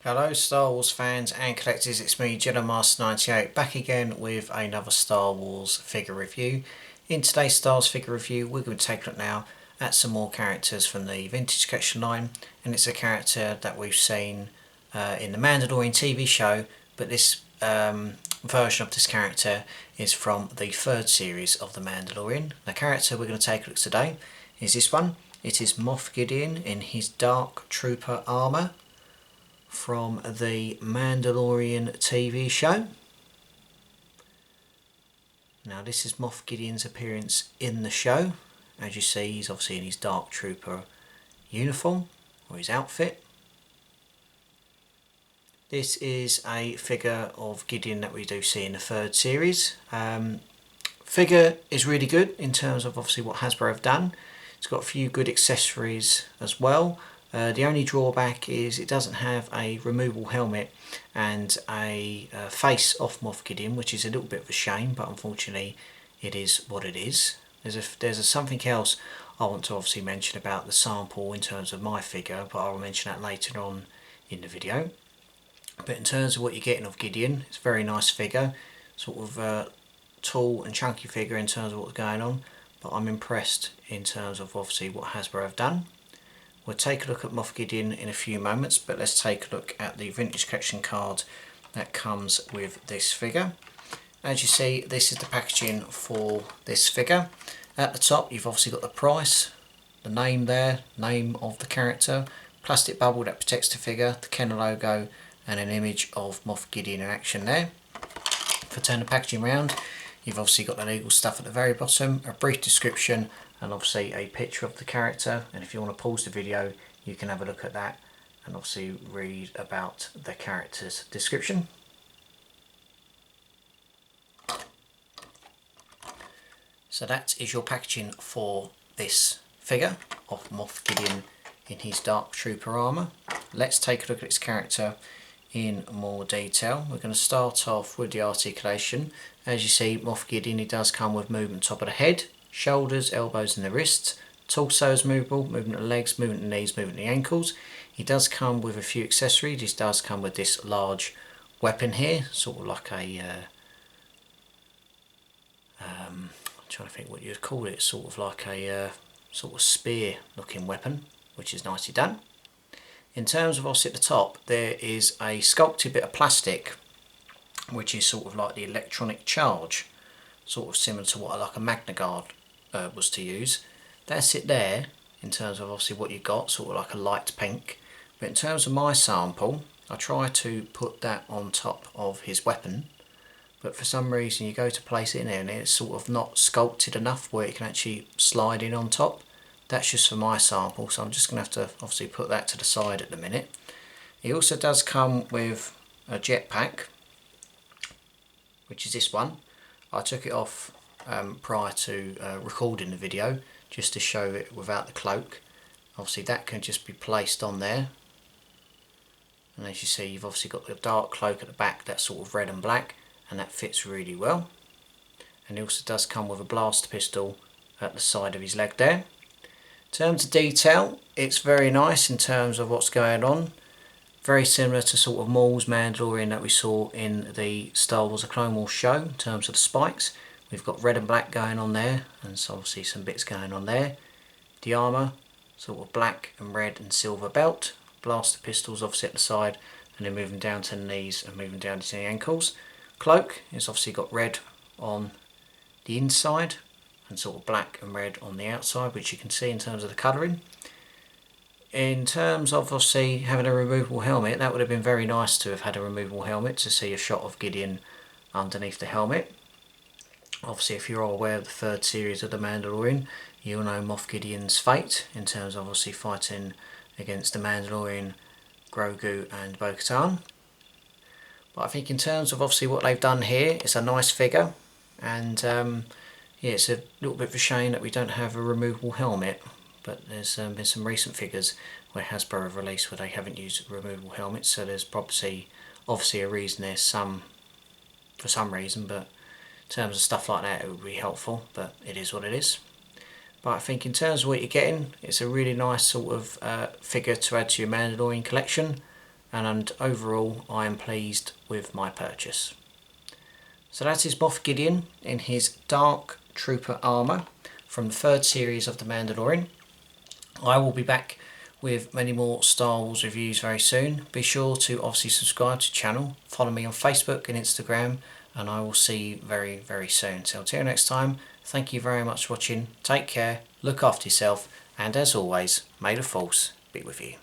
Hello Star Wars fans and collectors, it's me Jedi Master 98 back again with another Star Wars figure review. In today's Star Wars figure review we're going to take a look now at some more characters from the Vintage Collection line, and it's a character that we've seen in the Mandalorian TV show, but this version of this character is from the third series of the Mandalorian. The character we're going to take a look today is this one. It is Moff Gideon in his Dark Trooper armour from the Mandalorian TV show. Now this is Moff Gideon's appearance in the show. As you see, he's obviously in his Dark Trooper uniform, or his outfit. This is a figure of Gideon that we do see in the third series. Figure is really good in terms of obviously what Hasbro have done. It's got a few good accessories as well. The only drawback is it doesn't have a removable helmet and a face off Moff Gideon, which is a little bit of a shame, but unfortunately it is what it is. There's something else I want to obviously mention about the sample in terms of my figure, but I'll mention that later on in the video. But in terms of what you're getting of Gideon, it's a very nice figure, sort of tall and chunky figure in terms of what's going on, but I'm impressed in terms of obviously what Hasbro have done. We'll take a look at Moff Gideon in a few moments, but let's take a look at the Vintage Collection card that comes with this figure. As you see, this is the packaging for this figure. At the top you've obviously got the price, the name there, name of the character, plastic bubble that protects the figure, the Kenner logo, and an image of Moff Gideon in action there. If I turn the packaging around, you've obviously got the legal stuff at the very bottom, a brief description, and obviously a picture of the character. And if you want to pause the video, you can have a look at that and obviously read about the character's description. So that is your packaging for this figure of Moff Gideon in his Dark Trooper armour. Let's take a look at its character in more detail. We're going to start off with the articulation. As you see, Moff Gideon, he does come with movement top of the head, shoulders, elbows and the wrists. Torso is movable, movement of the legs, movement of the knees, movement of the ankles. He does come with a few accessories. He does come with this large weapon here, sort of like a I'm trying to think what you'd call it, sort of like a sort of spear looking weapon, which is nicely done. In terms of obviously at the top, there is a sculpted bit of plastic, which is sort of like the electronic charge, sort of similar to what like a Magna Guard was to use. That's it there in terms of obviously what you got, sort of like a light pink. But in terms of my sample, I try to put that on top of his weapon, but for some reason you go to place it in there and it's sort of not sculpted enough where it can actually slide in on top. That's just for my sample, so I'm just going to have to obviously put that to the side at the minute. He also does come with a jetpack, which is this one. I took it off prior to recording the video just to show it without the cloak. Obviously that can just be placed on there, and as you see you've obviously got the dark cloak at the back that's sort of red and black, and that fits really well. And he also does come with a blast pistol at the side of his leg there. In terms of detail, it's very nice in terms of what's going on. Very similar to sort of Maul's Mandalorian that we saw in the Star Wars The Clone Wars show in terms of the spikes. We've got red and black going on there, and so obviously some bits going on there. The armour, sort of black and red and silver belt. Blaster pistols obviously at the side, and then moving down to the knees and moving down to the ankles. Cloak is obviously got red on the inside and sort of black and red on the outside, which you can see in terms of the colouring. In terms of obviously having a removable helmet, that would have been very nice to have had a removable helmet to see a shot of Gideon underneath the helmet. Obviously if you're all aware of the third series of the Mandalorian, you'll know Moff Gideon's fate in terms of obviously fighting against the Mandalorian, Grogu and Bo-Katan. But I think in terms of obviously what they've done here, it's a nice figure, and yeah, it's a little bit of a shame that we don't have a removable helmet, but there's been some recent figures where Hasbro have released where they haven't used removable helmets, so there's probably obviously a reason there's for some reason, but in terms of stuff like that it would be helpful, but it is what it is. But I think in terms of what you're getting, it's a really nice sort of figure to add to your Mandalorian collection. and overall I am pleased with my purchase. So that is Moff Gideon in his Dark Trooper armour from the 3rd series of The Mandalorian. I will be back with many more Star Wars reviews very soon. Be sure to obviously subscribe to the channel, follow me on Facebook and Instagram, and I will see you very, very soon. So until next time, thank you very much for watching. Take care, look after yourself, and as always, may the Force be with you.